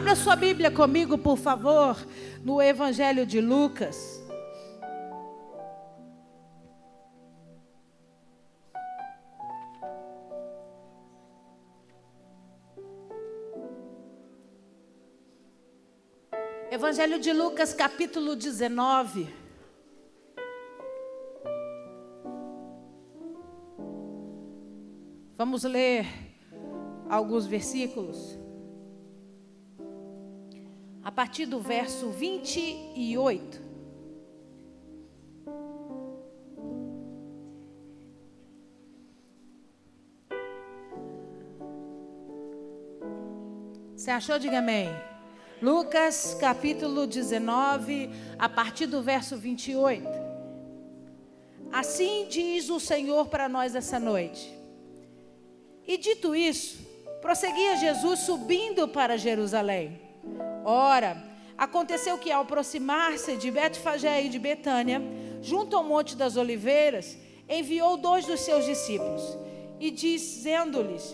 Abra sua Bíblia comigo, por favor, no Evangelho de Lucas. Evangelho de Lucas, capítulo 19. Vamos ler alguns versículos. A partir do verso 28. Você achou? Diga amém. Lucas, capítulo 19, a partir do verso 28. Assim diz o Senhor para nós essa noite. E dito isso, prosseguia Jesus subindo para Jerusalém. Ora, aconteceu que ao aproximar-se de Betfagé e de Betânia, junto ao Monte das Oliveiras, enviou 2 dos seus discípulos, e dizendo-lhes: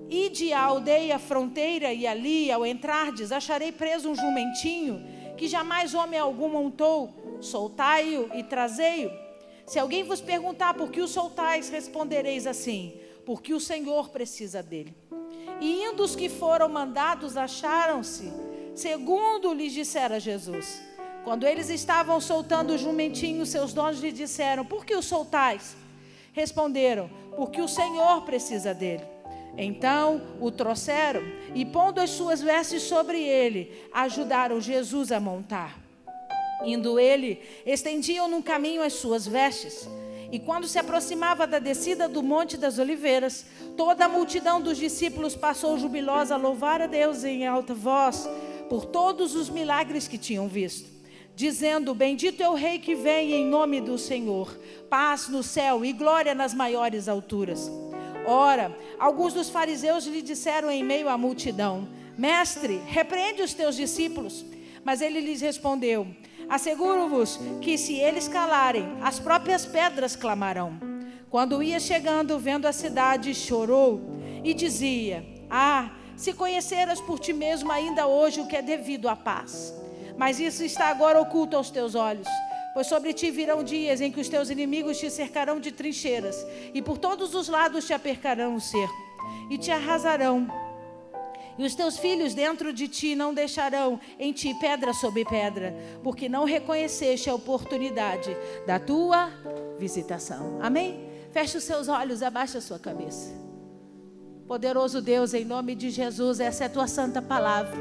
Ide à aldeia fronteira, e ali, ao entrardes, acharei preso um jumentinho, que jamais homem algum montou. Soltai-o e trazei-o. Se alguém vos perguntar por que o soltais, respondereis assim: porque o Senhor precisa dele. E indo os que foram mandados, acharam-se, segundo lhes dissera Jesus. Quando eles estavam soltando o jumentinho, seus donos lhe disseram: por que o soltais? Responderam: porque o Senhor precisa dele. Então o trouxeram e, pondo as suas vestes sobre ele, ajudaram Jesus a montar. Indo ele, estendiam num caminho as suas vestes. E quando se aproximava da descida do Monte das Oliveiras, toda a multidão dos discípulos passou jubilosa a louvar a Deus em alta voz por todos os milagres que tinham visto, dizendo: bendito é o Rei que vem em nome do Senhor, paz no céu e glória nas maiores alturas. Ora, alguns dos fariseus lhe disseram em meio à multidão: mestre, repreende os teus discípulos. Mas ele lhes respondeu: asseguro-vos que se eles calarem, as próprias pedras clamarão. Quando ia chegando, vendo a cidade, chorou e dizia: se conheceras por ti mesmo ainda hoje o que é devido à paz. Mas isso está agora oculto aos teus olhos. Pois sobre ti virão dias em que os teus inimigos te cercarão de trincheiras, e por todos os lados te apercarão o cerco, e te arrasarão. E os teus filhos dentro de ti não deixarão em ti pedra sobre pedra, porque não reconheceste a oportunidade da tua visitação. Amém? Feche os seus olhos, abaixa a sua cabeça. Poderoso Deus, em nome de Jesus, essa é a tua santa palavra.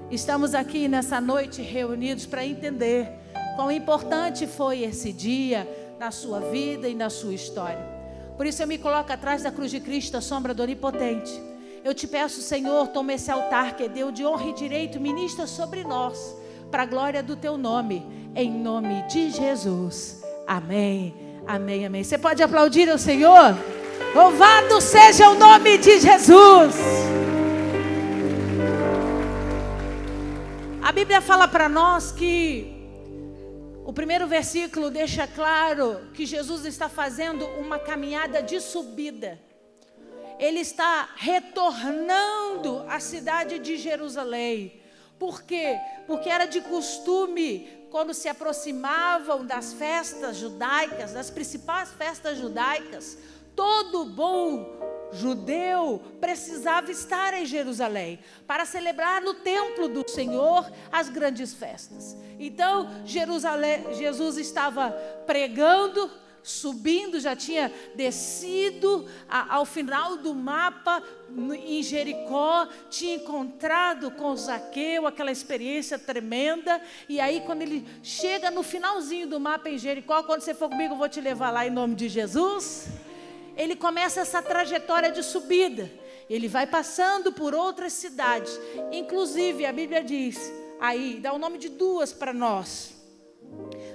Estamos aqui nessa noite reunidos para entender quão importante foi esse dia na sua vida e na sua história. Por isso eu me coloco atrás da cruz de Cristo, a sombra do Onipotente. Eu te peço, Senhor, toma esse altar que é Deus de honra e direito, ministra sobre nós, para a glória do teu nome, em nome de Jesus. Amém, amém, amém. Você pode aplaudir ao Senhor? Louvado seja o nome de Jesus. A Bíblia fala para nós que o primeiro versículo deixa claro que Jesus está fazendo uma caminhada de subida. Ele está retornando à cidade de Jerusalém. Por quê? Porque era de costume, quando se aproximavam das festas judaicas, das principais festas judaicas, todo bom judeu precisava estar em Jerusalém para celebrar no templo do Senhor as grandes festas. Então, Jesus estava pregando, subindo, já tinha descido ao final do mapa em Jericó, tinha encontrado com Zaqueu, aquela experiência tremenda. E aí quando ele chega no finalzinho do mapa em Jericó, quando você for comigo eu vou te levar lá em nome de Jesus. Ele começa essa trajetória de subida. Ele vai passando por outras cidades. Inclusive a Bíblia diz, aí dá o nome de 2 para nós: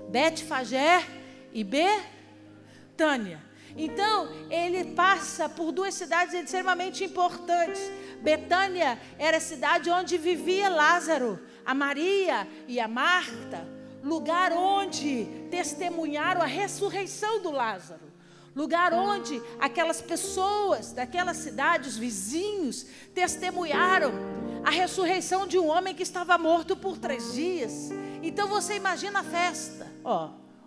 Betfagé e Betânia. Então ele passa por 2 cidades extremamente importantes. Betânia era a cidade onde vivia Lázaro, a Maria e a Marta, lugar onde testemunharam a ressurreição do Lázaro. Lugar onde aquelas pessoas daquela cidade, os vizinhos, testemunharam a ressurreição de um homem que estava morto por 3 dias. Então você imagina a festa.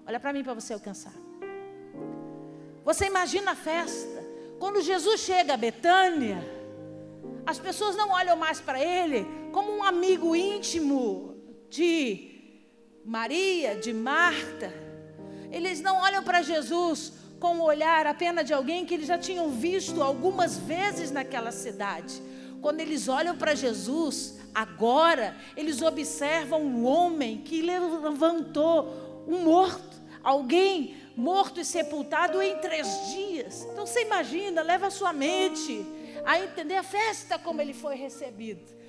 Olha para mim para você alcançar. Você imagina a festa. Quando Jesus chega a Betânia, as pessoas não olham mais para ele como um amigo íntimo de Maria, de Marta. Eles não olham para Jesus com o olhar apenas de alguém que eles já tinham visto algumas vezes naquela cidade. Quando eles olham para Jesus, agora, eles observam um homem que levantou um morto, alguém morto e sepultado em 3 dias. Então você imagina, leva a sua mente a entender a festa como ele foi recebido.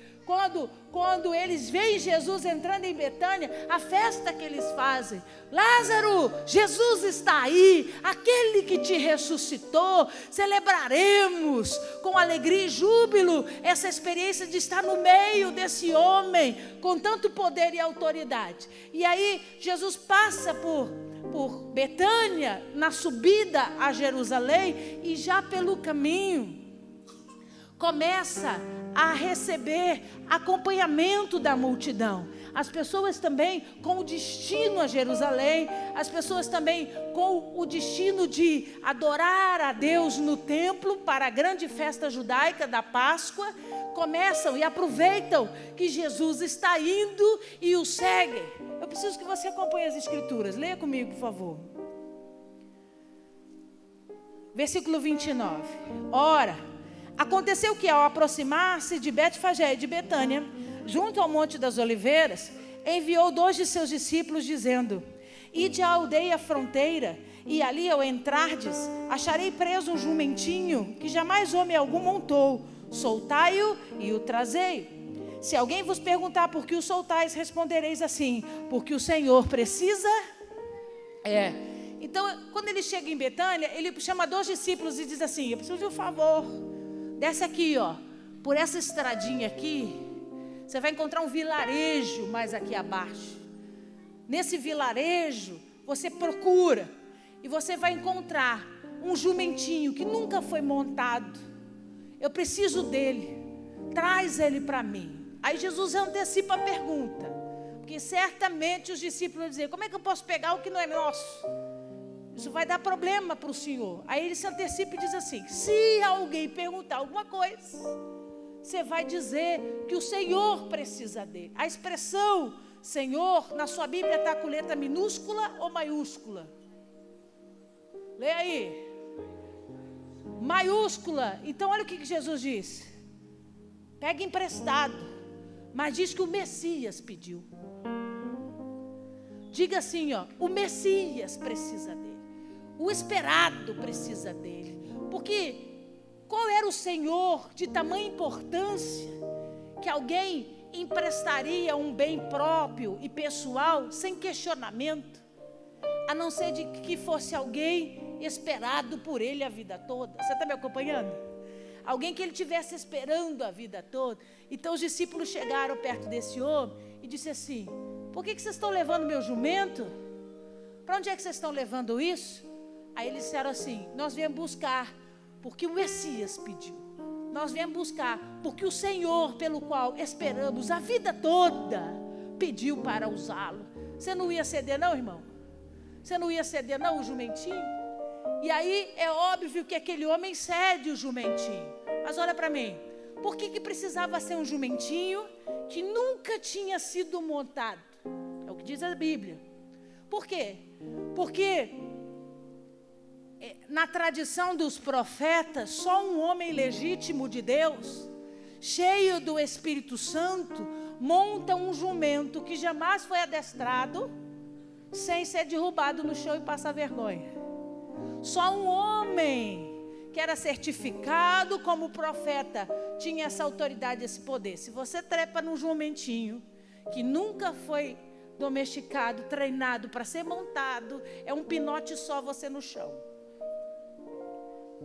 Quando eles veem Jesus entrando em Betânia, a festa que eles fazem: Lázaro, Jesus está aí, aquele que te ressuscitou. Celebraremos com alegria e júbilo essa experiência de estar no meio desse homem com tanto poder e autoridade. E aí Jesus passa por Betânia, na subida a Jerusalém, e já pelo caminho começa a receber acompanhamento da multidão. As pessoas também com o destino a Jerusalém, as pessoas também com o destino de adorar a Deus no templo para a grande festa judaica da Páscoa, começam e aproveitam que Jesus está indo e o seguem. Eu preciso que você acompanhe as escrituras. Leia comigo, por favor. Versículo 29. Ora, aconteceu que, ao aproximar-se de Betfagé e de Betânia, junto ao Monte das Oliveiras, enviou 2 de seus discípulos, dizendo: Ide à aldeia fronteira, e ali, ao entrardes, acharei preso um jumentinho, que jamais homem algum montou. Soltai-o e o trazei. Se alguém vos perguntar por que o soltais, respondereis assim: porque o Senhor precisa. Então, quando ele chega em Betânia, ele chama 2 discípulos e diz assim: eu preciso de um favor. Desce aqui, por essa estradinha aqui, você vai encontrar um vilarejo mais aqui abaixo. Nesse vilarejo, você procura e você vai encontrar um jumentinho que nunca foi montado. Eu preciso dele, traz ele para mim. Aí Jesus antecipa a pergunta, porque certamente os discípulos vão dizer: como é que eu posso pegar o que não é nosso? Isso vai dar problema para o Senhor. Aí ele se antecipa e diz assim: se alguém perguntar alguma coisa, você vai dizer que o Senhor precisa dele. A expressão Senhor, na sua Bíblia está com letra minúscula ou maiúscula? Leia aí. Maiúscula. Então olha o que Jesus disse: pega emprestado, mas diz que o Messias pediu. Diga assim, o Messias precisa dele. O esperado precisa dele. Porque qual era o Senhor de tamanha importância que alguém emprestaria um bem próprio e pessoal sem questionamento, a não ser de que fosse alguém esperado por ele a vida toda? Você está me acompanhando? Alguém que ele estivesse esperando a vida toda. Então os discípulos chegaram perto desse homem e disse assim: por que vocês estão levando meu jumento? Para onde é que vocês estão levando isso? Aí eles disseram assim: nós viemos buscar porque o Messias pediu. Nós viemos buscar porque o Senhor, pelo qual esperamos a vida toda, pediu para usá-lo. Você não ia ceder não, irmão? Você não ia ceder não o jumentinho? E aí é óbvio que aquele homem cede o jumentinho. Mas olha para mim, por que precisava ser um jumentinho que nunca tinha sido montado? É o que diz a Bíblia. Por quê? Porque na tradição dos profetas, só um homem legítimo de Deus, cheio do Espírito Santo, monta um jumento que jamais foi adestrado, sem ser derrubado no chão e passar vergonha. Só um homem que era certificado como profeta tinha essa autoridade, esse poder. Se você trepa num jumentinho que nunca foi domesticado, treinado para ser montado, é um pinote só você no chão.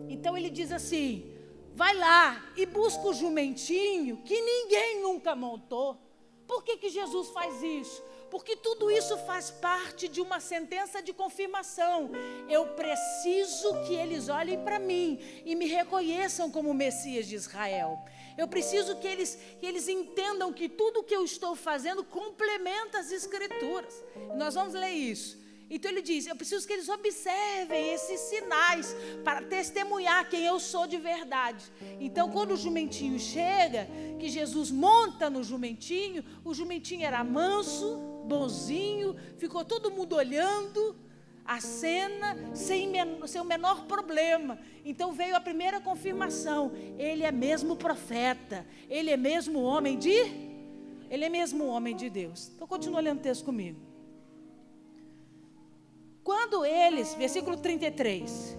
Então ele diz assim: vai lá e busca o jumentinho que ninguém nunca montou. Por que Jesus faz isso? Porque tudo isso faz parte de uma sentença de confirmação. Eu preciso que eles olhem para mim e me reconheçam como Messias de Israel. Eu preciso que eles entendam que tudo que eu estou fazendo complementa as Escrituras. Nós vamos ler isso. Então ele diz, eu preciso que eles observem esses sinais para testemunhar quem eu sou de verdade. Então quando o jumentinho chega, que Jesus monta no jumentinho, o jumentinho era manso, bonzinho, ficou todo mundo olhando a cena sem o menor problema. Então veio a primeira confirmação, ele é mesmo profeta, ele é mesmo homem de Deus. Então continua lendo o texto comigo. Quando eles, versículo 33,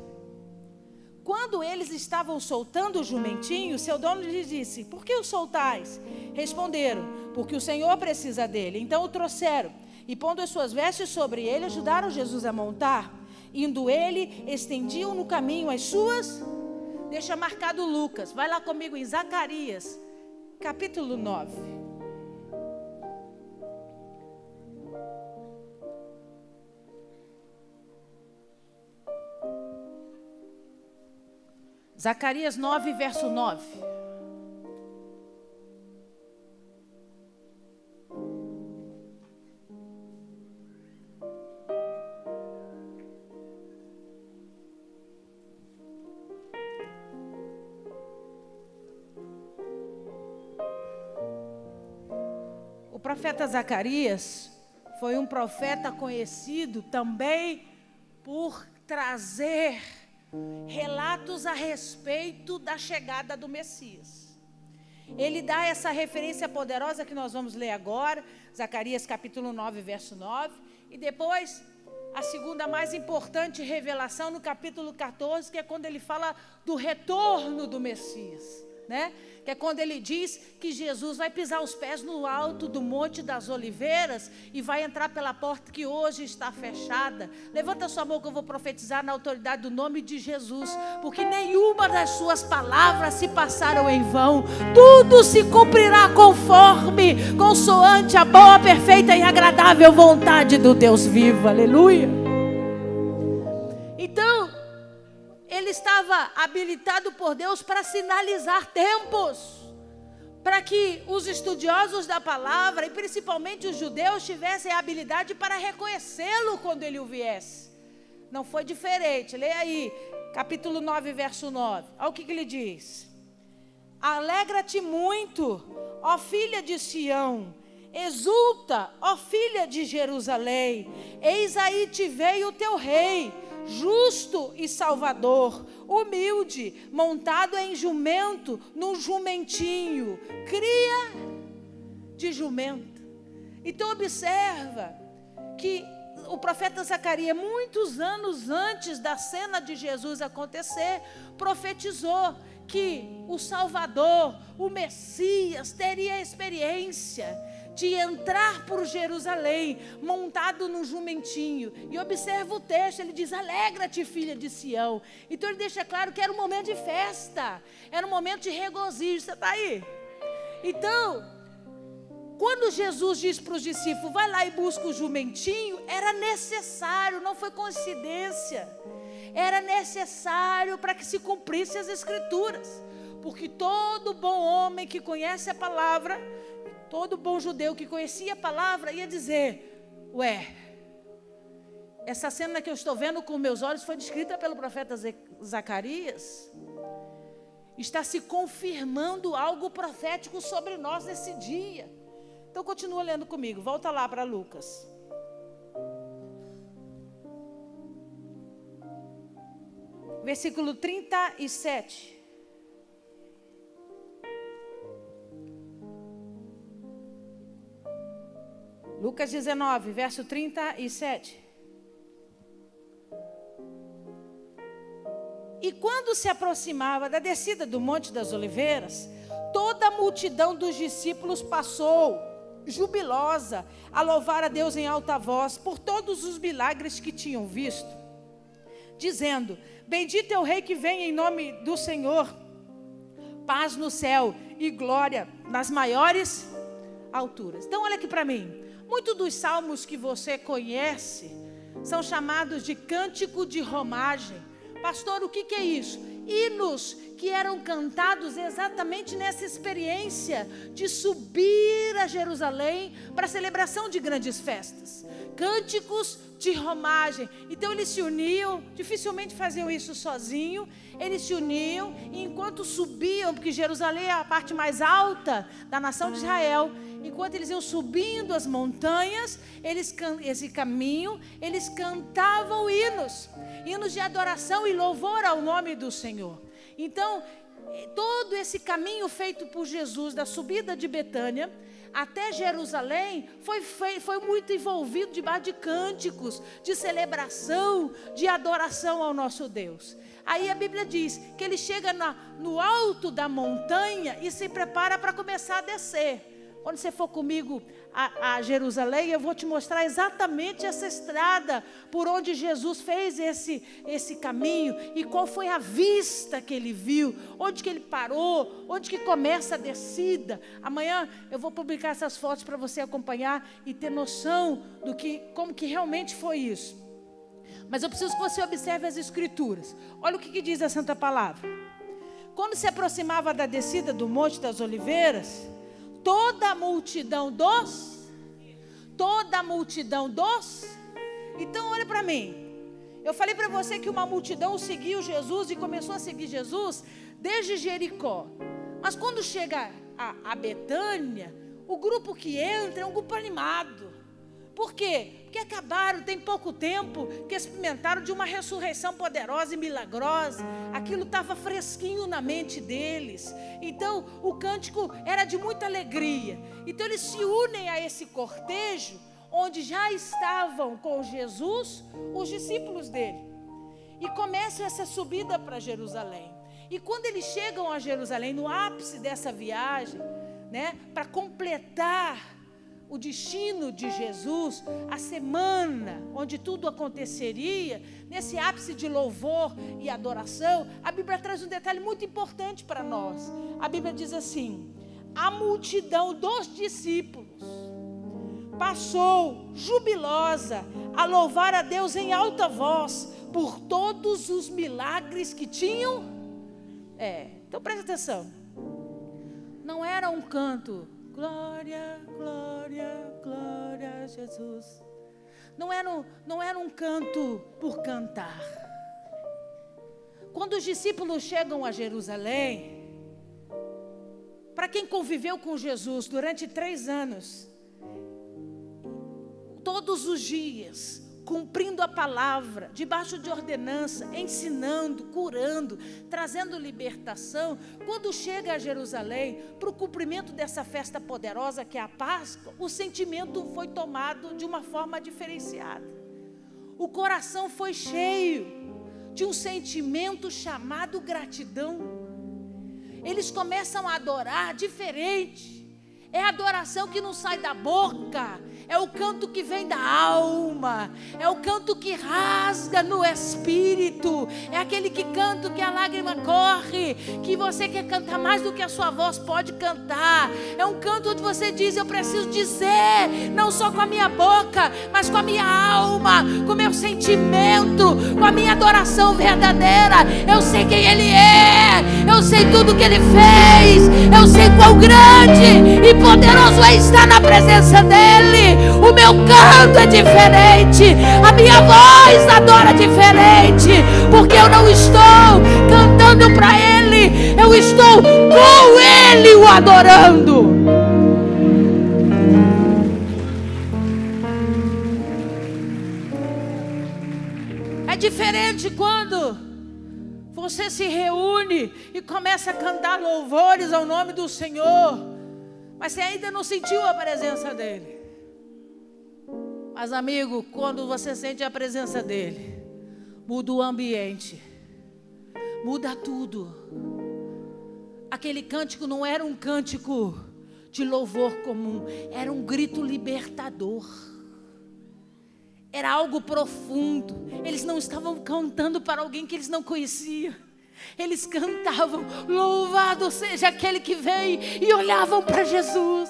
quando eles estavam soltando o jumentinho, seu dono lhes disse, por que o soltais? Responderam, porque o Senhor precisa dele. Então o trouxeram, e pondo as suas vestes sobre ele, ajudaram Jesus a montar. Indo ele, estendiam no caminho as suas, deixa marcado Lucas, vai lá comigo em Zacarias, capítulo 9. Zacarias 9, verso 9. O profeta Zacarias foi um profeta conhecido também por trazer relatos a respeito da chegada do Messias. Ele dá essa referência poderosa que nós vamos ler agora, Zacarias capítulo 9, verso 9, e depois a segunda mais importante revelação no capítulo 14, que é quando ele fala do retorno do Messias, né? Que é quando ele diz que Jesus vai pisar os pés no alto do Monte das Oliveiras e vai entrar pela porta que hoje está fechada. Levanta sua mão que eu vou profetizar na autoridade do nome de Jesus, porque nenhuma das suas palavras se passaram em vão. Tudo se cumprirá consoante a boa, perfeita e agradável vontade do Deus vivo. Aleluia. Então, ele estava habilitado por Deus para sinalizar tempos, para que os estudiosos da palavra, e principalmente os judeus, tivessem a habilidade para reconhecê-lo quando ele o viesse. Não foi diferente. Leia aí, capítulo 9, verso 9. Olha o que ele diz. Alegra-te muito, ó filha de Sião, exulta, ó filha de Jerusalém, eis aí te veio o teu rei, justo e salvador, humilde, montado em jumento, num jumentinho, cria de jumento. Então observa que o profeta Zacarias, muitos anos antes da cena de Jesus acontecer, profetizou que o Salvador, o Messias, teria a experiência de entrar por Jerusalém, montado num jumentinho. E observa o texto, ele diz, alegra-te, filha de Sião. Então ele deixa claro que era um momento de festa, era um momento de regozijo. Você está aí? Então, quando Jesus disse para os discípulos, vai lá e busca o jumentinho, era necessário, não foi coincidência. Era necessário para que se cumprisse as Escrituras. Porque todo bom homem que conhece a palavra, todo bom judeu que conhecia a palavra ia dizer, essa cena que eu estou vendo com meus olhos foi descrita pelo profeta Zacarias. Está se confirmando algo profético sobre nós nesse dia. Então continua lendo comigo, volta lá para Lucas. Versículo 37. Lucas 19, verso 37. E quando se aproximava da descida do Monte das Oliveiras, toda a multidão dos discípulos passou, jubilosa, a louvar a Deus em alta voz, por todos os milagres que tinham visto, dizendo, bendito é o Rei que vem em nome do Senhor, paz no céu e glória nas maiores alturas. Então olha aqui para mim. Muitos dos salmos que você conhece são chamados de cântico de romagem. Pastor, o que é isso? hinos que eram cantados exatamente nessa experiência de subir a Jerusalém para a celebração de grandes festas. Cânticos de romagem. Então eles se uniam, dificilmente faziam isso sozinho, eles se uniam e enquanto subiam, porque Jerusalém é a parte mais alta da nação de Israel, enquanto eles iam subindo as montanhas, esse caminho, eles cantavam hinos de adoração e louvor ao nome do Senhor. Então, todo esse caminho feito por Jesus, da subida de Betânia até Jerusalém, foi muito envolvido debaixo de cânticos, de celebração, de adoração ao nosso Deus. Aí a Bíblia diz que ele chega no alto da montanha e se prepara para começar a descer. Quando você for comigo a Jerusalém, eu vou te mostrar exatamente essa estrada por onde Jesus fez esse caminho e qual foi a vista que ele viu, onde que ele parou, onde que começa a descida. Amanhã eu vou publicar essas fotos para você acompanhar e ter noção como que realmente foi isso. Mas eu preciso que você observe as Escrituras. Olha o que diz a Santa Palavra. Quando se aproximava da descida do Monte das Oliveiras, toda a multidão dos. Então olha para mim. Eu falei para você que uma multidão seguiu Jesus e começou a seguir Jesus desde Jericó. Mas quando chega a Betânia, o grupo que entra é um grupo animado. Por quê? Porque tem pouco tempo que experimentaram de uma ressurreição poderosa e milagrosa. Aquilo estava fresquinho na mente deles. Então o cântico era de muita alegria. Então eles se unem a esse cortejo, onde já estavam com Jesus os discípulos dele. E começa essa subida para Jerusalém. E quando eles chegam a Jerusalém, no ápice dessa viagem, para completar o destino de Jesus, a semana onde tudo aconteceria, nesse ápice de louvor e adoração, a Bíblia traz um detalhe muito importante para nós. A Bíblia diz assim: a multidão dos discípulos passou jubilosa a louvar a Deus em alta voz por todos os milagres que tinham. Então presta atenção, não era um canto glória, glória, glória a Jesus. Não era um canto por cantar. Quando os discípulos chegam a Jerusalém, para quem conviveu com Jesus durante 3 anos, todos os dias, cumprindo a palavra, debaixo de ordenança, ensinando, curando, trazendo libertação, quando chega a Jerusalém, para o cumprimento dessa festa poderosa que é a Páscoa, o sentimento foi tomado de uma forma diferenciada. O coração foi cheio de um sentimento chamado gratidão. Eles começam a adorar diferente. É a adoração que não sai da boca, é o canto que vem da alma, é o canto que rasga no espírito, é aquele que canta que a lágrima corre, que você quer cantar mais do que a sua voz pode cantar. É um canto onde você diz: eu preciso dizer, não só com a minha boca, mas com a minha alma, com o meu sentimento, com a minha adoração verdadeira. Eu sei quem Ele é, eu sei tudo que Ele fez, eu sei quão grande e poderoso é estar na presença dEle. O meu canto é diferente, a minha voz adora diferente, porque eu não estou cantando para Ele, eu estou com Ele o adorando. É diferente quando você se reúne e começa a cantar louvores ao nome do Senhor, mas você ainda não sentiu a presença dEle. Mas amigo, quando você sente a presença dEle, muda o ambiente, muda tudo. Aquele cântico não era um cântico de louvor comum, era um grito libertador. Era algo profundo. Eles não estavam cantando para alguém que eles não conheciam. Eles cantavam: louvado seja aquele que vem, e olhavam para Jesus.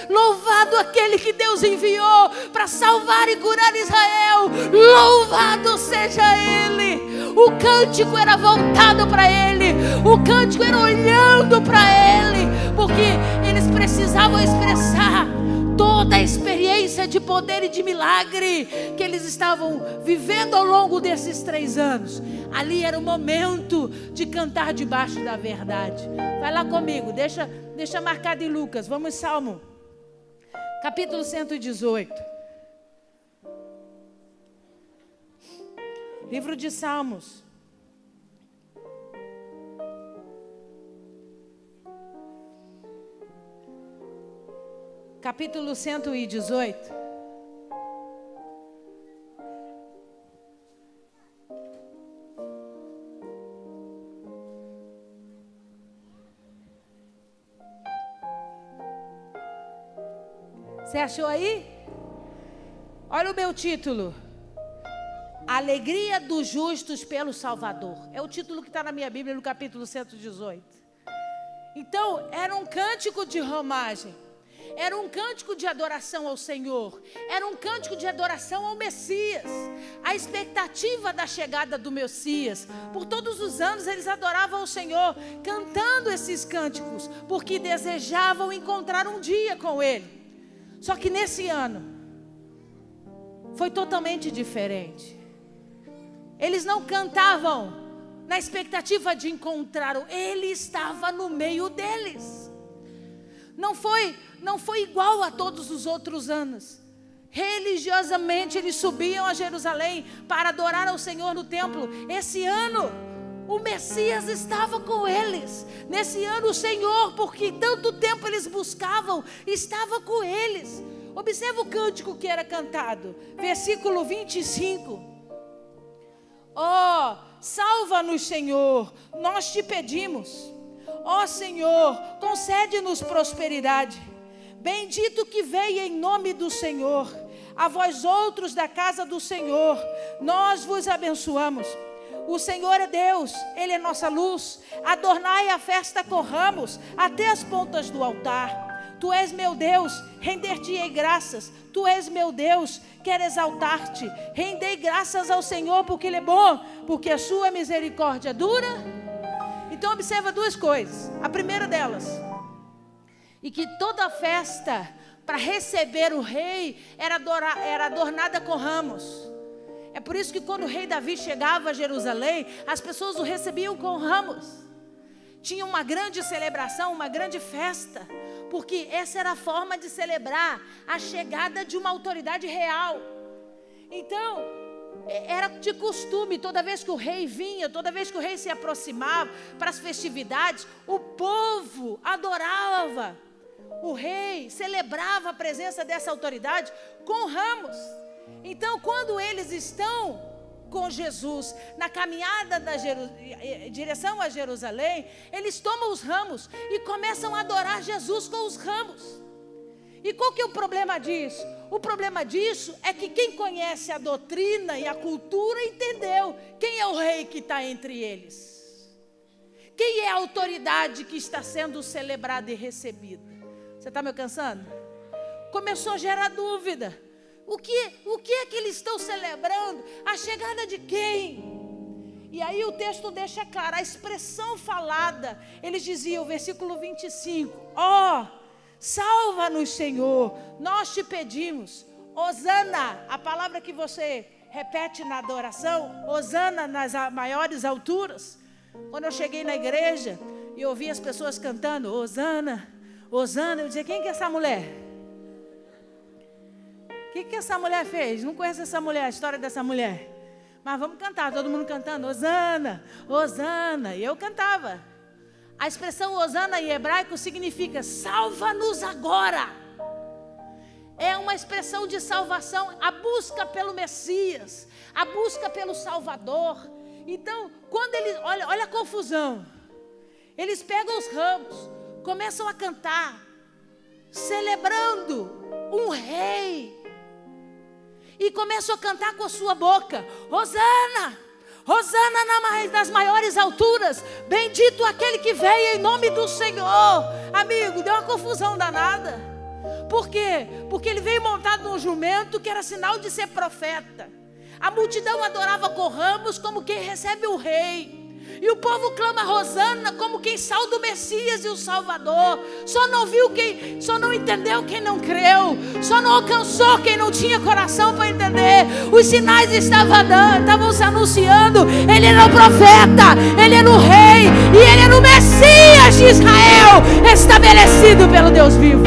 Louvado aquele que Deus enviou para salvar e curar Israel. Louvado seja Ele. O cântico era voltado para Ele. O cântico era olhando para Ele, porque eles precisavam expressar toda a experiência de poder e de milagre que eles estavam vivendo ao longo desses 3 anos. Ali era o momento de cantar debaixo da verdade. Vai lá comigo, deixa marcado em Lucas. Vamos, Salmo, capítulo 118. Livro de Salmos. Capítulo 118. Você achou aí? Olha o meu título. Alegria dos justos pelo Salvador. É o título que está na minha Bíblia, no capítulo 118. Então, era um cântico de romagem. Era um cântico de adoração ao Senhor. Era um cântico de adoração ao Messias. A expectativa da chegada do Messias. Por todos os anos eles adoravam o Senhor, cantando esses cânticos, porque desejavam encontrar um dia com Ele. Só que nesse ano foi totalmente diferente. Eles não cantavam na expectativa de encontrá-lo. Ele estava no meio deles. Não foi igual a todos os outros anos. Religiosamente eles subiam a Jerusalém para adorar ao Senhor no templo. Esse ano o Messias estava com eles. Nesse ano o Senhor, porque tanto tempo eles buscavam, estava com eles. Observa o cântico que era cantado. Versículo 25. Ó, salva-nos, Senhor, nós te pedimos. Ó Senhor, concede-nos prosperidade. Bendito que veio em nome do Senhor. A vós outros da casa do Senhor, nós vos abençoamos. O Senhor é Deus, Ele é nossa luz. Adornai a festa com ramos até as pontas do altar. Tu és meu Deus, render-te-ei graças. Tu és meu Deus, quero exaltar-te. Rendei graças ao Senhor porque Ele é bom, porque a sua misericórdia dura. Então observa 2 coisas. A primeira delas, e que toda festa para receber o rei era adornada com ramos. É por isso que quando o rei Davi chegava a Jerusalém, as pessoas o recebiam com ramos. Tinha uma grande celebração, uma grande festa, porque essa era a forma de celebrar a chegada de uma autoridade real. Então, era de costume, toda vez que o rei vinha, toda vez que o rei se aproximava para as festividades, o povo adorava o rei, celebrava a presença dessa autoridade com ramos. Então, quando eles estão com Jesus na caminhada em direção a Jerusalém, eles tomam os ramos e começam a adorar Jesus com os ramos. E qual que é o problema disso? O problema disso é que quem conhece a doutrina e a cultura entendeu quem é o rei que está entre eles. Quem é a autoridade que está sendo celebrada e recebida? Você está me alcançando? Começou a gerar dúvida. O que é que eles estão celebrando? A chegada de quem? E aí o texto deixa claro, a expressão falada. Eles diziam, versículo 25, ó, salva-nos, Senhor, nós te pedimos. Hosana, a palavra que você repete na adoração, Hosana nas maiores alturas. Quando eu cheguei na igreja e ouvi as pessoas cantando, Hosana, Hosana, eu dizia, quem que é essa mulher? O que essa mulher fez? Não conheço essa mulher, a história dessa mulher. Mas vamos cantar, todo mundo cantando, Hosana, Hosana. E eu cantava. A expressão Hosana em hebraico significa salva-nos agora. É uma expressão de salvação, a busca pelo Messias, a busca pelo Salvador. Então, quando eles, olha a confusão. Eles pegam os ramos, começam a cantar, celebrando um rei. E começam a cantar com a sua boca, Hosana, Hosana nas maiores alturas, bendito aquele que veio em nome do Senhor. Amigo, deu uma confusão danada. Por quê? Porque ele veio montado num jumento que era sinal de ser profeta. A multidão adorava com ramos como quem recebe o rei. E o povo clama Rosana como quem sauda o Messias e o Salvador. Só não entendeu quem não creu. Só não alcançou quem não tinha coração para entender. Os sinais estavam se anunciando. Ele era o profeta, ele era o rei e ele era o Messias de Israel, estabelecido pelo Deus vivo.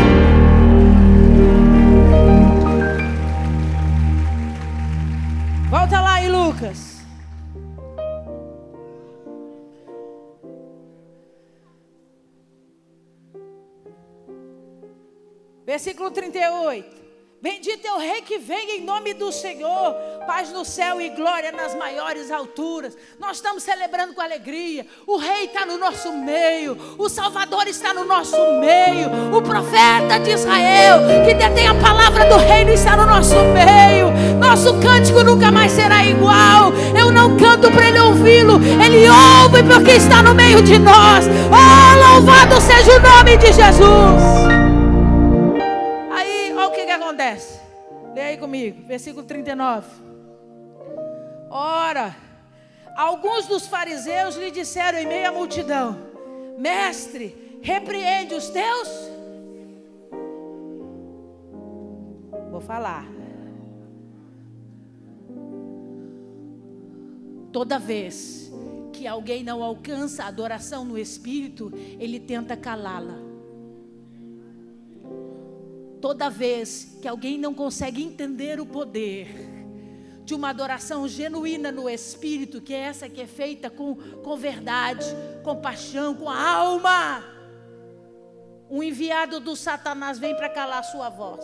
Volta lá em Lucas. Versículo 38. Bendito é o rei que vem em nome do Senhor. Paz no céu e glória nas maiores alturas. Nós estamos celebrando com alegria. O rei está no nosso meio. O Salvador está no nosso meio. O profeta de Israel, que detém a palavra do reino, está no nosso meio. Nosso cântico nunca mais será igual. Eu não canto para ele ouvi-lo. Ele ouve porque está no meio de nós. Oh, louvado seja o nome de Jesus. Acontece. Leia aí comigo, versículo 39. Ora, alguns dos fariseus lhe disseram em meio à multidão: Mestre, repreende os teus. Vou falar. Toda vez que alguém não alcança a adoração no Espírito, ele tenta calá-la. Toda vez que alguém não consegue entender o poder de uma adoração genuína no Espírito, que é essa que é feita com verdade, com paixão, com a alma, um enviado do Satanás vem para calar a sua voz.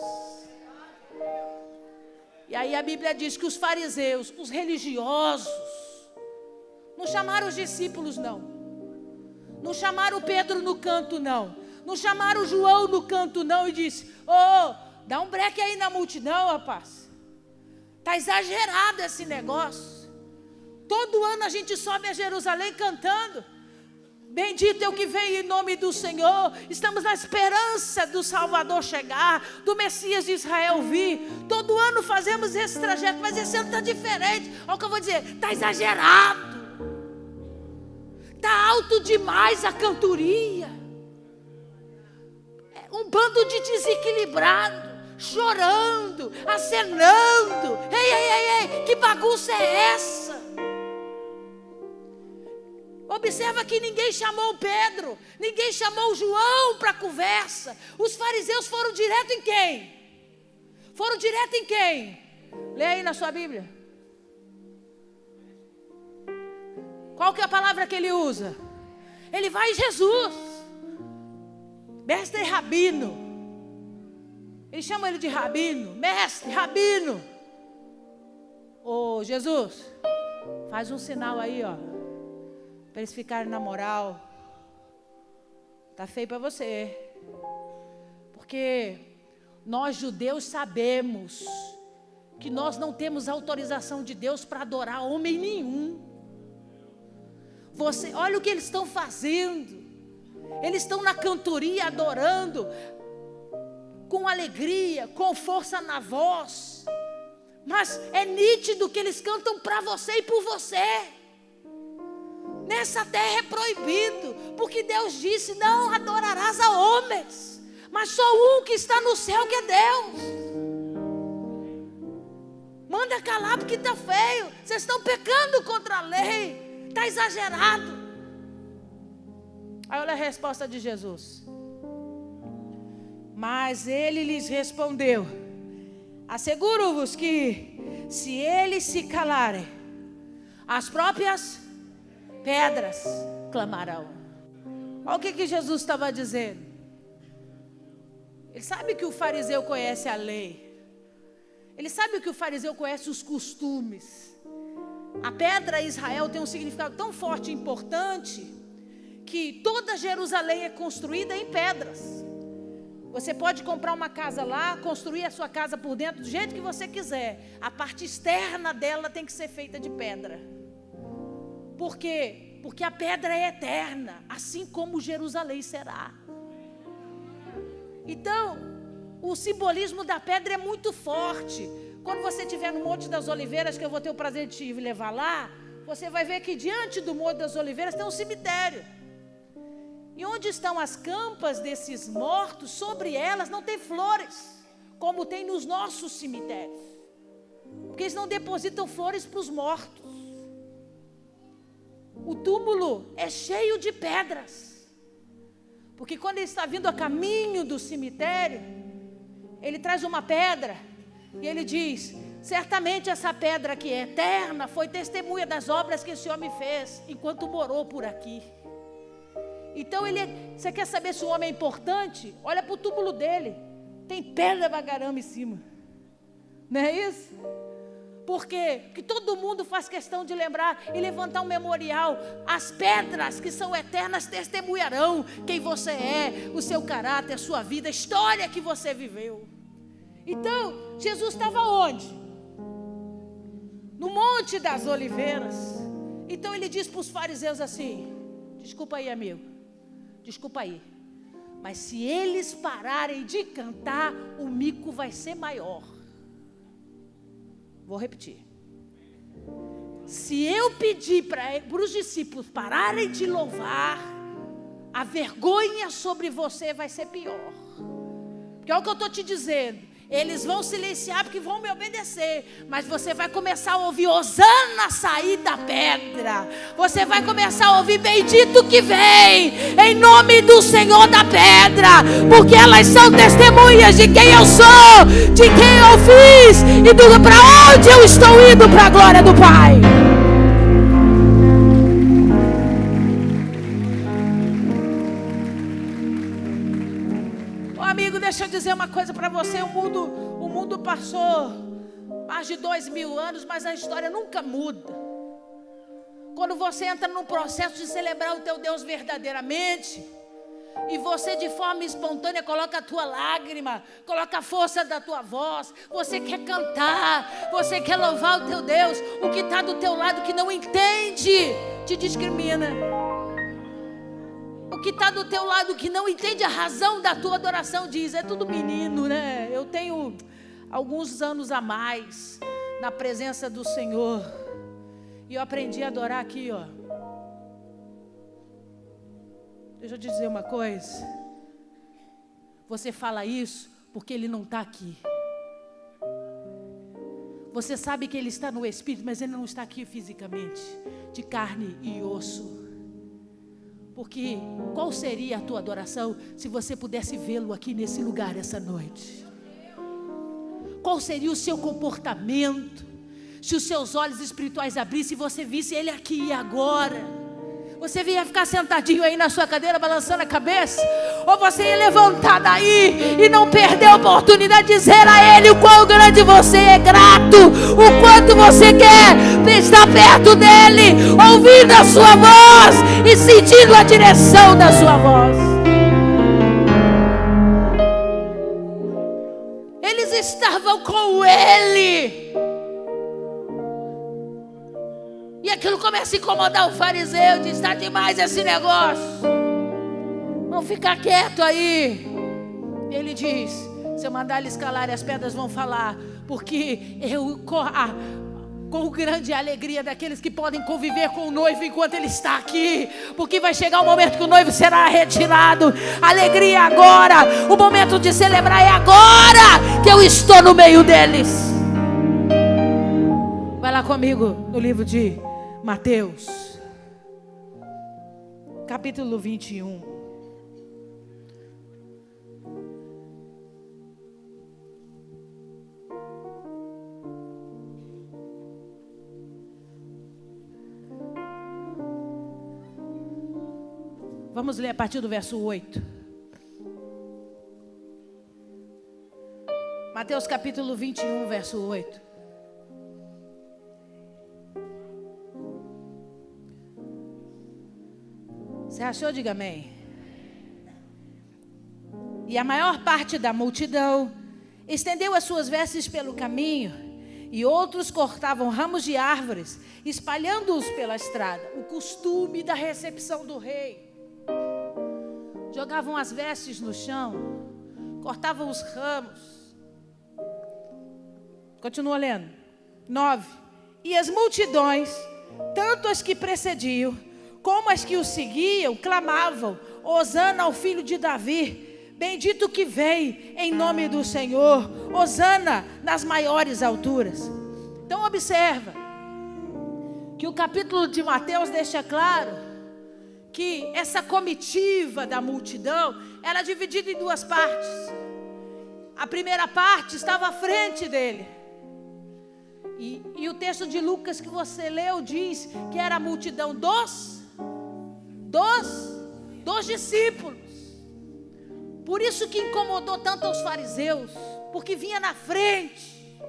E aí a Bíblia diz que os fariseus, os religiosos, não chamaram os discípulos não. Não chamaram Pedro no canto não. Não chamaram João no canto não e disse: ô, dá um breque aí na multidão, rapaz. Está exagerado esse negócio. Todo ano a gente sobe a Jerusalém cantando: bendito é o que vem em nome do Senhor. Estamos na esperança do Salvador chegar, do Messias de Israel vir. Todo ano fazemos esse trajeto, mas esse ano está diferente. Olha o que eu vou dizer: está exagerado. Está alto demais a cantoria. Um bando de desequilibrado, chorando, acenando. Ei, que bagunça é essa? Observa que ninguém chamou Pedro, ninguém chamou João para a conversa. Os fariseus foram direto em quem? Foram direto em quem? Lê aí na sua Bíblia. Qual que é a palavra que ele usa? Ele vai em Jesus. Mestre Rabino. Eles chamam ele de Rabino. Mestre, Rabino. Ô Jesus, faz um sinal aí, ó, para eles ficarem na moral. Tá feio para você. Porque nós judeus sabemos que nós não temos autorização de Deus para adorar homem nenhum. Olha o que eles estão fazendo. Eles estão na cantoria adorando, com alegria, com força na voz. Mas é nítido que eles cantam para você e por você. Nessa terra é proibido, porque Deus disse: não adorarás a homens, mas só um que está no céu, que é Deus. Manda calar porque está feio. Vocês estão pecando contra a lei. Está exagerado. Aí olha a resposta de Jesus. Mas ele lhes respondeu: asseguro-vos que, se eles se calarem, as próprias pedras clamarão. Olha o que Jesus estava dizendo. Ele sabe que o fariseu conhece a lei. Ele sabe que o fariseu conhece os costumes. A pedra Israel tem um significado tão forte e importante, que toda Jerusalém é construída em pedras. Você pode comprar uma casa lá, construir a sua casa por dentro do jeito que você quiser. A parte externa dela tem que ser feita de pedra. Por quê? Porque a pedra é eterna, assim como Jerusalém será. Então, o simbolismo da pedra é muito forte. Quando você estiver no Monte das Oliveiras, que eu vou ter o prazer de te levar lá, você vai ver que diante do Monte das Oliveiras tem um cemitério. E onde estão as campas desses mortos, sobre elas não tem flores, como tem nos nossos cemitérios. Porque eles não depositam flores para os mortos. O túmulo é cheio de pedras. Porque quando ele está vindo a caminho do cemitério, ele traz uma pedra e ele diz: certamente essa pedra que é eterna foi testemunha das obras que esse homem fez enquanto morou por aqui. Então você quer saber se o homem é importante? Olha para o túmulo dele, tem pedra pra caramba em cima. Não é isso? Por quê? Porque todo mundo faz questão de lembrar e levantar um memorial. As pedras que são eternas testemunharão quem você é, o seu caráter, a sua vida, a história que você viveu. Então, Jesus estava onde? No Monte das Oliveiras. Então ele diz para os fariseus assim: desculpa aí, amigo, desculpa aí, mas se eles pararem de cantar, o mico vai ser maior. Vou repetir. Se eu pedir para os discípulos pararem de louvar, a vergonha sobre você vai ser pior. Porque é o que eu estou te dizendo. Eles vão silenciar porque vão me obedecer. Mas você vai começar a ouvir Hosana sair da pedra. Você vai começar a ouvir bendito que vem em nome do Senhor da pedra. Porque elas são testemunhas de quem eu sou, de quem eu fiz e para onde eu estou indo para a glória do Pai. Deixa eu dizer uma coisa para você. O mundo passou mais de 2000 anos, mas a história nunca muda. Quando você entra num processo de celebrar o teu Deus verdadeiramente, e você de forma espontânea coloca a tua lágrima, coloca a força da tua voz, você quer cantar, você quer louvar o teu Deus, o que está do teu lado que não entende, te discrimina. O que está do teu lado que não entende a razão da tua adoração diz: é tudo menino, né? Eu tenho alguns anos a mais na presença do Senhor e eu aprendi a adorar aqui, ó. Deixa eu te dizer uma coisa. Você fala isso porque Ele não está aqui. Você sabe que Ele está no Espírito, mas Ele não está aqui fisicamente, de carne e osso. Porque qual seria a tua adoração se você pudesse vê-lo aqui nesse lugar essa noite? Qual seria o seu comportamento se os seus olhos espirituais abrissem e você visse Ele aqui e agora? Você ia ficar sentadinho aí na sua cadeira balançando a cabeça? Ou você ia levantar daí e não perder a oportunidade de dizer a Ele o quão grande você é grato, o quanto você quer estar perto dEle, ouvindo a sua voz e sentindo a direção da sua voz. Eles estavam com Ele. E aquilo começa a incomodar o fariseu. Diz: está demais esse negócio, vamos ficar quieto aí. E ele diz: se eu mandar eles calarem, as pedras vão falar. Porque com grande alegria daqueles que podem conviver com o noivo enquanto ele está aqui. Porque vai chegar o momento que o noivo será retirado. Alegria agora. O momento de celebrar é agora que eu estou no meio deles. Vai lá comigo no livro de Mateus, capítulo 21. Vamos ler a partir do verso 8. Mateus capítulo 21, verso 8. Você achou? Diga amém. E a maior parte da multidão estendeu as suas vestes pelo caminho, e outros cortavam ramos de árvores, espalhando-os pela estrada. O costume da recepção do rei. Jogavam as vestes no chão, cortavam os ramos Continua lendo. 9. E as multidões, tanto as que precediam, como as que o seguiam, clamavam: Hosana ao filho de Davi, bendito que vem em nome do Senhor, Hosana nas maiores alturas. Então observa que o capítulo de Mateus deixa claro que essa comitiva da multidão era dividida em duas partes. A primeira parte estava à frente dele. E o texto de Lucas que você leu diz que era a multidão dos discípulos. Por isso que incomodou tanto aos fariseus, porque vinha na frente,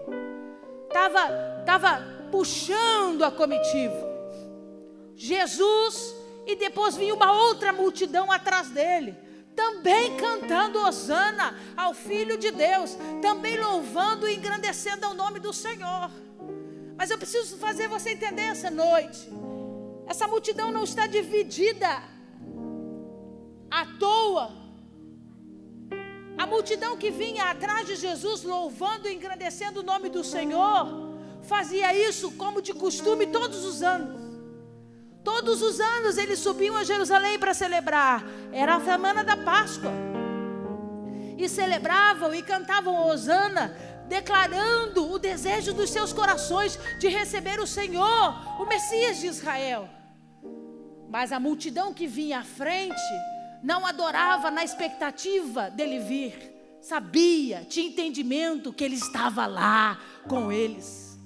estava puxando a comitiva. Jesus, e depois vinha uma outra multidão atrás dele, também cantando Hosana ao Filho de Deus, também louvando e engrandecendo ao nome do Senhor. Mas eu preciso fazer você entender essa noite, essa multidão não está dividida à toa. A multidão que vinha atrás de Jesus, louvando e engrandecendo o nome do Senhor, fazia isso como de costume todos os anos. Todos os anos eles subiam a Jerusalém para celebrar. Era a semana da Páscoa. E celebravam e cantavam Hosana, declarando o desejo dos seus corações de receber o Senhor, o Messias de Israel. Mas a multidão que vinha à frente não adorava na expectativa dele vir. Sabia, tinha entendimento que ele estava lá com eles.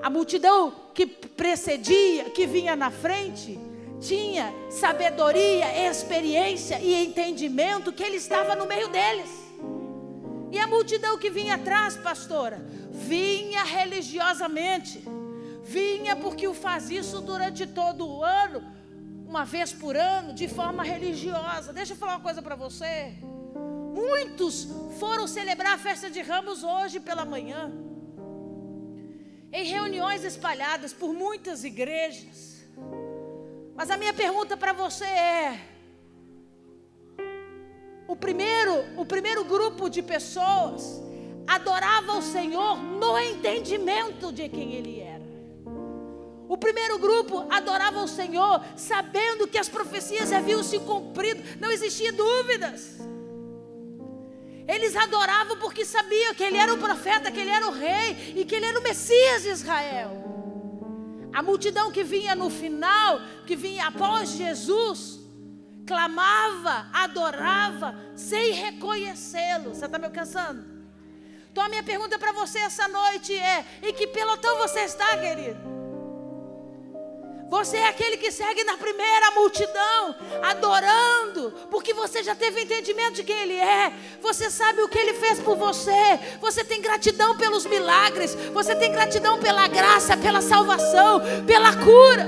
A multidão que precedia, que vinha na frente, tinha sabedoria, experiência e entendimento que ele estava no meio deles. E a multidão que vinha atrás, pastora, vinha religiosamente, vinha porque o faz isso durante todo o ano, uma vez por ano, de forma religiosa. Deixa eu falar uma coisa para você. Muitos foram celebrar a festa de Ramos hoje pela manhã, em reuniões espalhadas por muitas igrejas. Mas a minha pergunta para você é: o primeiro grupo de pessoas adorava o Senhor no entendimento de quem Ele era. O primeiro grupo adorava o Senhor sabendo que as profecias haviam se cumprido, não existia dúvidas. Eles adoravam porque sabiam que Ele era o profeta, que Ele era o rei e que Ele era o Messias de Israel. A multidão que vinha no final, que vinha após Jesus, clamava, adorava, sem reconhecê-lo. Você está me alcançando? Então a minha pergunta para você essa noite é: em que pelotão você está, querido? Você é aquele que segue na primeira multidão, adorando, porque você já teve entendimento de quem Ele é. Você sabe o que Ele fez por você. Você tem gratidão pelos milagres. Você tem gratidão pela graça, pela salvação, pela cura.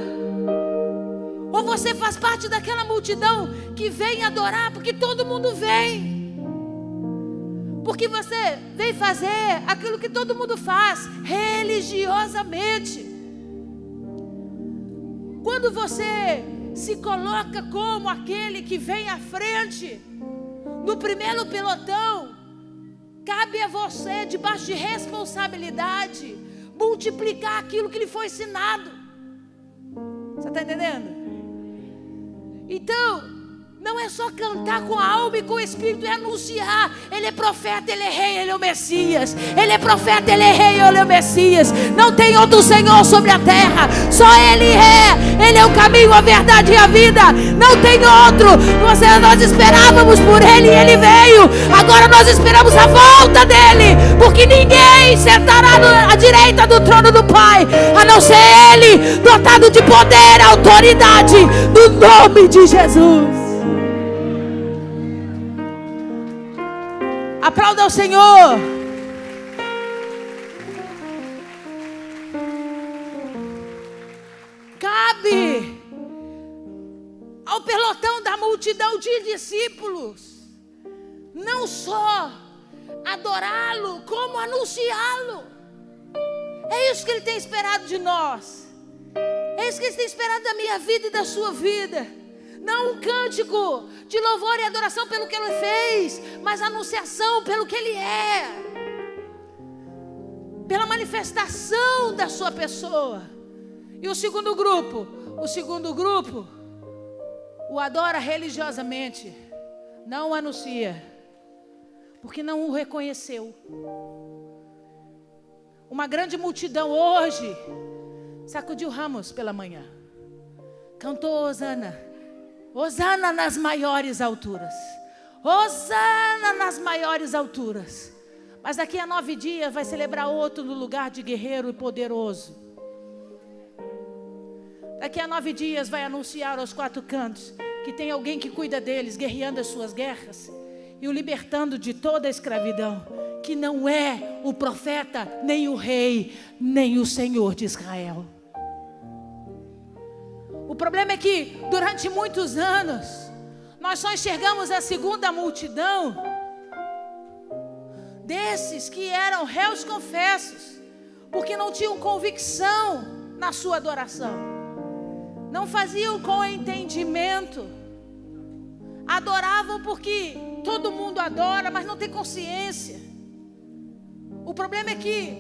Ou você faz parte daquela multidão que vem adorar porque todo mundo vem, porque você vem fazer aquilo que todo mundo faz, religiosamente. Quando você se coloca como aquele que vem à frente, no primeiro pelotão, cabe a você, debaixo de responsabilidade, multiplicar aquilo que lhe foi ensinado. Você está entendendo? Então, não é só cantar com a alma e com o espírito, é anunciar. Ele é profeta, Ele é rei, Ele é o Messias. Ele é profeta, Ele é rei, Ele é o Messias. Não tem outro Senhor sobre a terra, só Ele é. Ele é o caminho, a verdade e a vida. Não tem outro. Nós esperávamos por Ele e Ele veio. Agora nós esperamos a volta dEle, porque ninguém sentará à direita do trono do Pai, a não ser Ele, dotado de poder e autoridade, no nome de Jesus. Aplauda ao Senhor. Cabe ao pelotão da multidão de discípulos não só adorá-lo, como anunciá-lo. É isso que Ele tem esperado de nós. É isso que Ele tem esperado da minha vida e da sua vida. Não um cântico de louvor e adoração pelo que Ele fez, mas anunciação pelo que Ele é. pela manifestação da sua pessoa. E o segundo grupo o adora religiosamente, não o anuncia, porque não o reconheceu. Uma grande multidão hoje sacudiu ramos pela manhã, cantou Hosana, Hosana nas maiores alturas, Hosana nas maiores alturas. Mas daqui a 9 dias vai celebrar outro no lugar de guerreiro e poderoso. Daqui a 9 dias vai anunciar aos 4 cantos que tem alguém que cuida deles, guerreando as suas guerras e o libertando de toda a escravidão, que não é o profeta, nem o rei, nem o Senhor de Israel. O problema é que durante muitos anos nós só enxergamos a segunda multidão desses que eram réus confessos, porque não tinham convicção na sua adoração. Não faziam com entendimento. Adoravam porque todo mundo adora, mas não tem consciência. O problema é que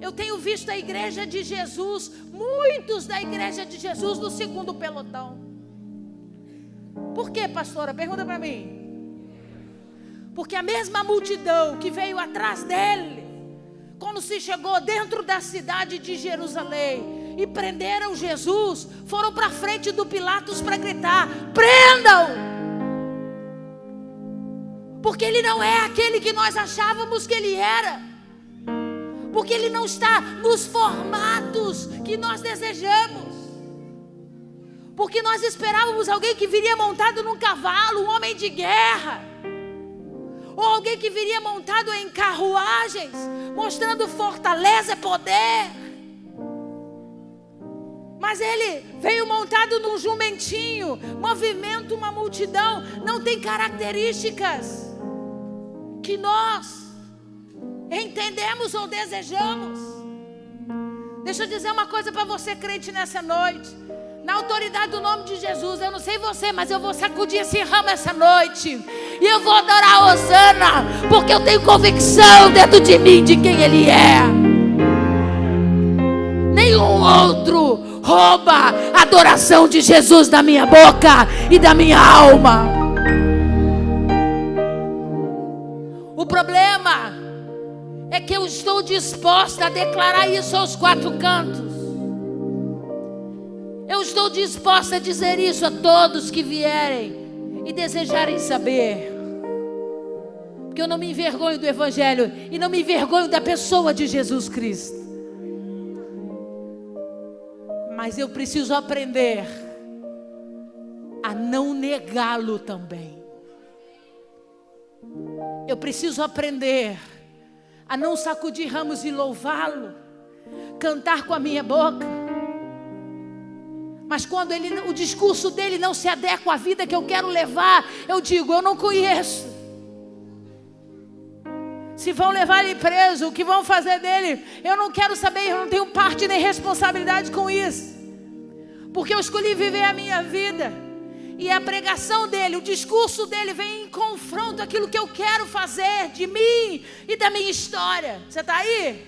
eu tenho visto a igreja de Jesus, muitos da igreja de Jesus no segundo pelotão. Por quê, pastora? Pergunta para mim. Porque a mesma multidão que veio atrás dele, quando se chegou dentro da cidade de Jerusalém e prenderam Jesus, foram para frente do Pilatos para gritar: prendam! Porque ele não é aquele que nós achávamos que ele era, porque ele não está nos formatos que nós desejamos, porque nós esperávamos alguém que viria montado num cavalo, um homem de guerra, ou alguém que viria montado em carruagens, mostrando fortaleza e poder. Mas ele veio montado num jumentinho, movimenta uma multidão, não tem características que nós entendemos ou desejamos. Deixa eu dizer uma coisa para você, crente, nessa noite. Na autoridade do nome de Jesus, eu não sei você, mas eu vou sacudir esse ramo essa noite. E eu vou adorar a Hosana, porque eu tenho convicção dentro de mim de quem Ele é. Nenhum outro rouba a adoração de Jesus da minha boca e da minha alma. O problema é que eu estou disposta a declarar isso aos 4 cantos. Eu estou disposta a dizer isso a todos que vierem e desejarem saber. Porque eu não me envergonho do Evangelho e não me envergonho da pessoa de Jesus Cristo. Mas eu preciso aprender a não negá-lo também. Eu preciso aprender a não sacudir ramos e louvá-lo, cantar com a minha boca. Mas quando o discurso dele não se adequa à vida que eu quero levar, eu digo: eu não conheço. Se vão levar ele preso, o que vão fazer dele, eu não quero saber, eu não tenho parte nem responsabilidade com isso. Porque eu escolhi viver a minha vida. E a pregação dele, o discurso dele vem em confronto àquilo que eu quero fazer de mim e da minha história. Você está aí?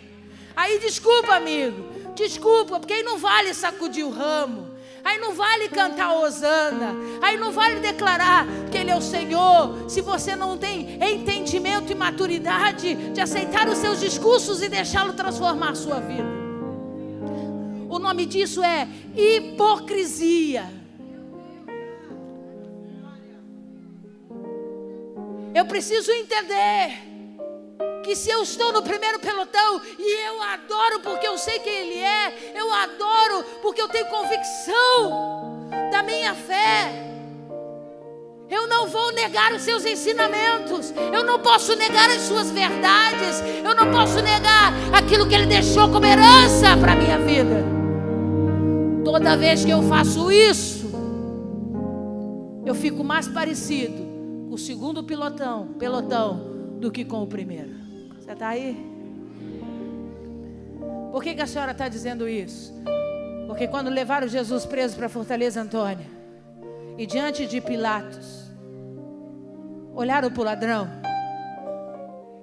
Aí desculpa, amigo, desculpa, porque aí não vale sacudir o ramo. Aí não vale cantar Hosana, aí não vale declarar que Ele é o Senhor, se você não tem entendimento e maturidade de aceitar os seus discursos e deixá-lo transformar a sua vida. O nome disso é hipocrisia. Eu preciso entender que se eu estou no primeiro pelotão e eu adoro porque eu sei quem Ele é, eu adoro porque eu tenho convicção da minha fé, eu não vou negar os seus ensinamentos, eu não posso negar as suas verdades, eu não posso negar aquilo que Ele deixou como herança para a minha vida. Toda vez que eu faço isso, eu fico mais parecido com o segundo pelotão do que com o primeiro. Você está aí? Por que a senhora está dizendo isso? Porque quando levaram Jesus preso para a Fortaleza Antônia, e diante de Pilatos, olharam para o ladrão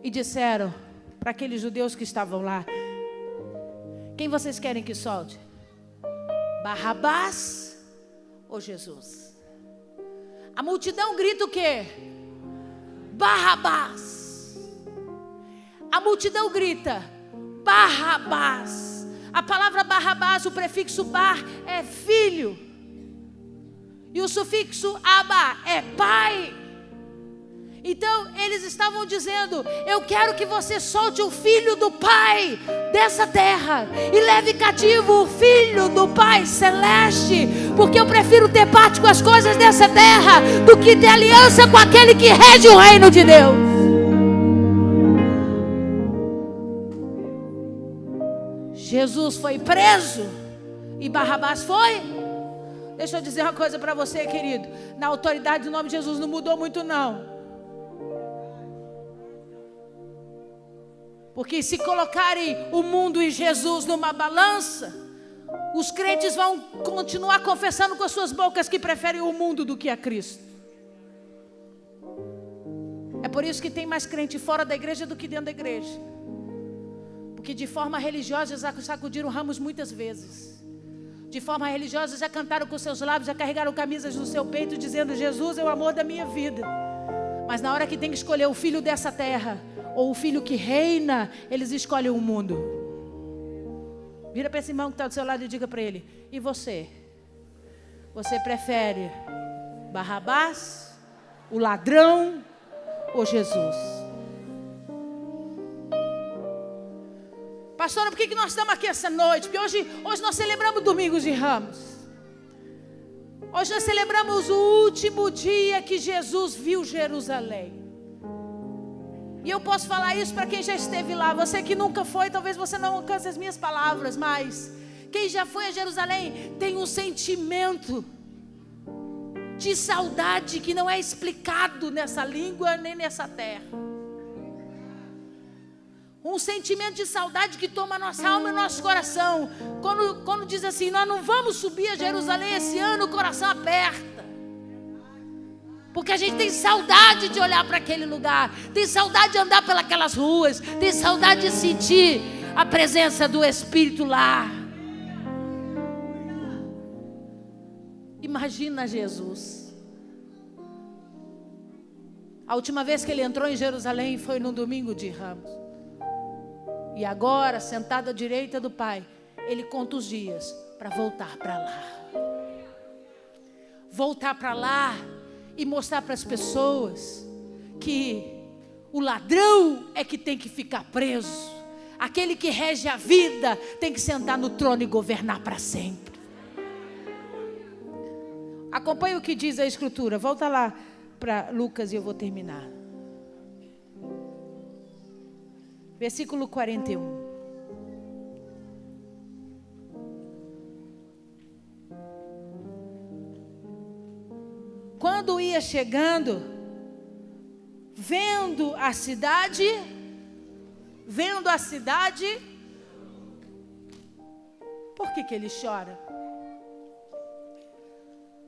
e disseram para aqueles judeus que estavam lá: Quem vocês querem que solte? Barrabás ou Jesus? A multidão grita o quê? Barrabás. A multidão grita Barrabás. A palavra Barrabás, o prefixo bar é filho. E o sufixo aba é pai. Então eles estavam dizendo: eu quero que você solte o filho do pai dessa terra e leve cativo o filho do pai celeste, porque eu prefiro ter parte com as coisas dessa terra do que ter aliança com aquele que rege o reino de Deus. Jesus foi preso e Barrabás foi. Deixa eu dizer uma coisa para você, querido. Na autoridade do nome de Jesus não mudou muito não. Porque se colocarem o mundo e Jesus numa balança, os crentes vão continuar confessando com as suas bocas que preferem o mundo do que a Cristo. É por isso que tem mais crente fora da igreja do que dentro da igreja. Porque de forma religiosa já sacudiram ramos muitas vezes. De forma religiosa já cantaram com seus lábios, já carregaram camisas no seu peito dizendo: Jesus é o amor da minha vida. Mas na hora que tem que escolher o filho dessa terra ou o filho que reina, eles escolhem o mundo. Vira para esse irmão que está do seu lado e diga para ele: e você? Você prefere Barrabás, o ladrão ou Jesus? Pastora, por que nós estamos aqui essa noite? Porque hoje nós celebramos Domingos de Ramos. Hoje nós celebramos o último dia que Jesus viu Jerusalém. E eu posso falar isso para quem já esteve lá. Você que nunca foi, talvez você não alcance as minhas palavras, mas quem já foi a Jerusalém tem um sentimento de saudade que não é explicado nessa língua nem nessa terra. Um sentimento de saudade que toma nossa alma e nosso coração. Quando diz assim: nós não vamos subir a Jerusalém esse ano, o coração aperta. Porque a gente tem saudade de olhar para aquele lugar. Tem saudade de andar pelas ruas. Tem saudade de sentir a presença do Espírito lá. Imagina Jesus. A última vez que ele entrou em Jerusalém foi no domingo de Ramos. E agora, sentado à direita do Pai, ele conta os dias para voltar para lá. Voltar para lá e mostrar para as pessoas que o ladrão é que tem que ficar preso. Aquele que rege a vida tem que sentar no trono e governar para sempre. Acompanhe o que diz a Escritura. Volta lá para Lucas e eu vou terminar. Versículo 41. Quando ia chegando, vendo a cidade, por que ele chora?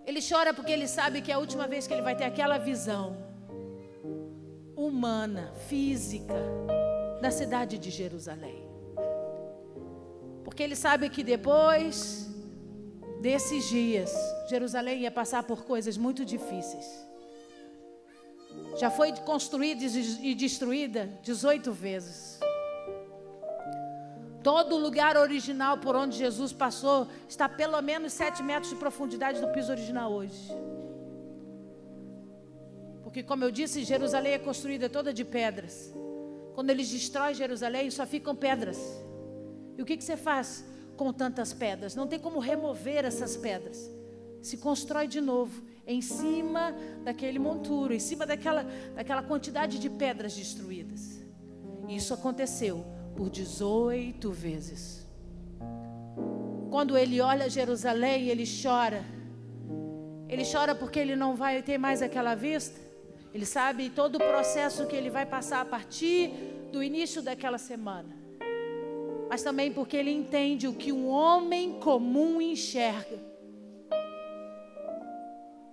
Ele chora porque ele sabe que é a última vez que ele vai ter aquela visão humana, física, da cidade de Jerusalém. Porque ele sabe que depois desses dias, Jerusalém ia passar por coisas muito difíceis. Já foi construída e destruída 18 vezes. Todo o lugar original por onde Jesus passou está a pelo menos 7 metros de profundidade do piso original hoje. Porque, como eu disse, Jerusalém é construída toda de pedras. Quando eles destroem Jerusalém, só ficam pedras. E o que você faz com tantas pedras? Não tem como remover essas pedras. Se constrói de novo, em cima daquele monturo, em cima daquela quantidade de pedras destruídas. E isso aconteceu por 18 vezes. Quando ele olha Jerusalém, ele chora. Ele chora porque ele não vai ter mais aquela vista. Ele sabe todo o processo que ele vai passar a partir do início daquela semana. Mas também porque ele entende o que um homem comum enxerga.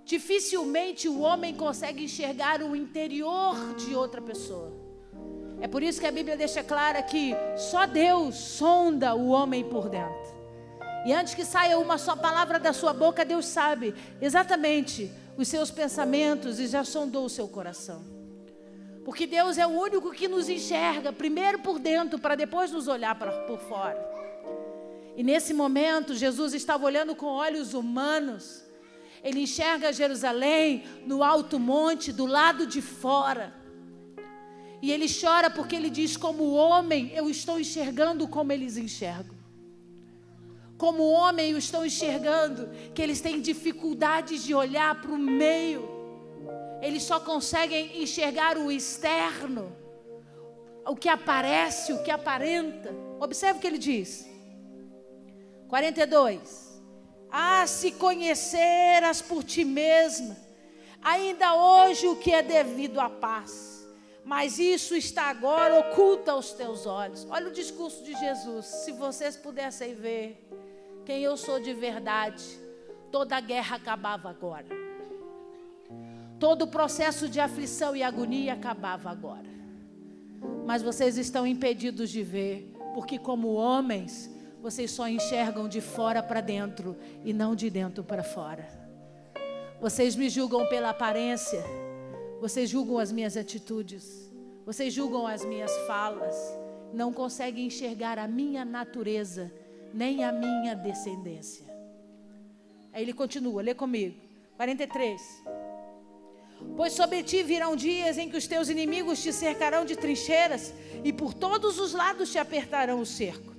Dificilmente o homem consegue enxergar o interior de outra pessoa. É por isso que a Bíblia deixa clara que só Deus sonda o homem por dentro. E antes que saia uma só palavra da sua boca, Deus sabe exatamente os seus pensamentos e já sondou o seu coração. Porque Deus é o único que nos enxerga, primeiro por dentro, para depois nos olhar por fora. E nesse momento, Jesus estava olhando com olhos humanos. Ele enxerga Jerusalém no alto monte, do lado de fora. E ele chora porque ele diz: como homem, eu estou enxergando como eles enxergam. Como homem, eu estou enxergando que eles têm dificuldades de olhar para o meio. Eles só conseguem enxergar o externo, o que aparece, o que aparenta. Observe o que ele diz. 42. Ah, se conheceras por ti mesma, ainda hoje o que é devido à paz, mas isso está agora oculto aos teus olhos. Olha o discurso de Jesus. Se vocês pudessem ver quem eu sou de verdade, toda a guerra acabava agora. Todo o processo de aflição e agonia acabava agora. Mas vocês estão impedidos de ver, porque como homens, vocês só enxergam de fora para dentro e não de dentro para fora. Vocês me julgam pela aparência, vocês julgam as minhas atitudes, vocês julgam as minhas falas, não conseguem enxergar a minha natureza, nem a minha descendência. Aí ele continua, lê comigo. 43. Pois sobre ti virão dias em que os teus inimigos te cercarão de trincheiras e por todos os lados te apertarão o cerco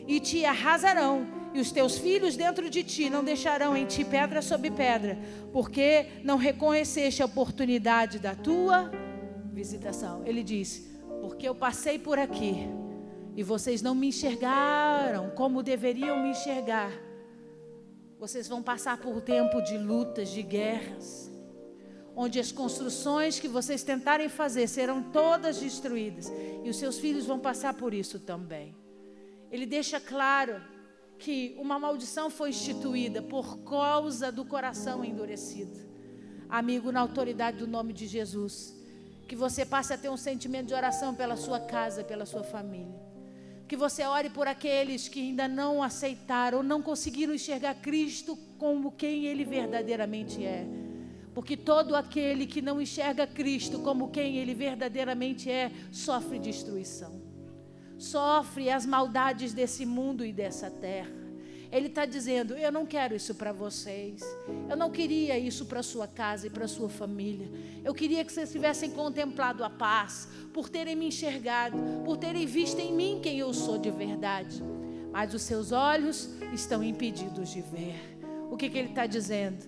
e te arrasarão, e os teus filhos dentro de ti não deixarão em ti pedra sobre pedra, porque não reconheceste a oportunidade da tua visitação. Ele diz: porque eu passei por aqui e vocês não me enxergaram como deveriam me enxergar. Vocês vão passar por um tempo de lutas, de guerras, onde as construções que vocês tentarem fazer serão todas destruídas, e os seus filhos vão passar por isso também. Ele deixa claro que uma maldição foi instituída por causa do coração endurecido. Amigo, na autoridade do nome de Jesus, que você passe a ter um sentimento de oração pela sua casa, pela sua família. Que você ore por aqueles que ainda não aceitaram, não conseguiram enxergar Cristo como quem Ele verdadeiramente é. Porque todo aquele que não enxerga Cristo como quem Ele verdadeiramente é, sofre destruição. Sofre as maldades desse mundo e dessa terra. Ele está dizendo: eu não quero isso para vocês. Eu não queria isso para sua casa e para sua família. Eu queria que vocês tivessem contemplado a paz, por terem me enxergado, por terem visto em mim quem eu sou de verdade. Mas os seus olhos estão impedidos de ver. O que ele está dizendo?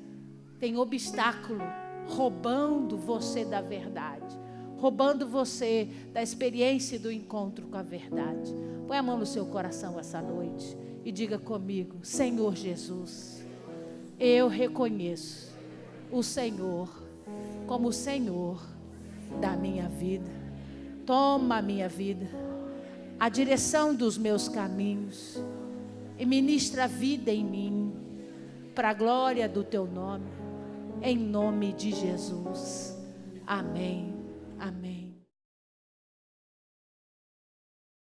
Tem obstáculo roubando você da verdade, roubando você da experiência e do encontro com a verdade. Põe a mão no seu coração essa noite e diga comigo: Senhor Jesus, eu reconheço o Senhor como o Senhor da minha vida. Toma a minha vida, a direção dos meus caminhos, e ministra a vida em mim, para a glória do teu nome, em nome de Jesus. Amém. Amém.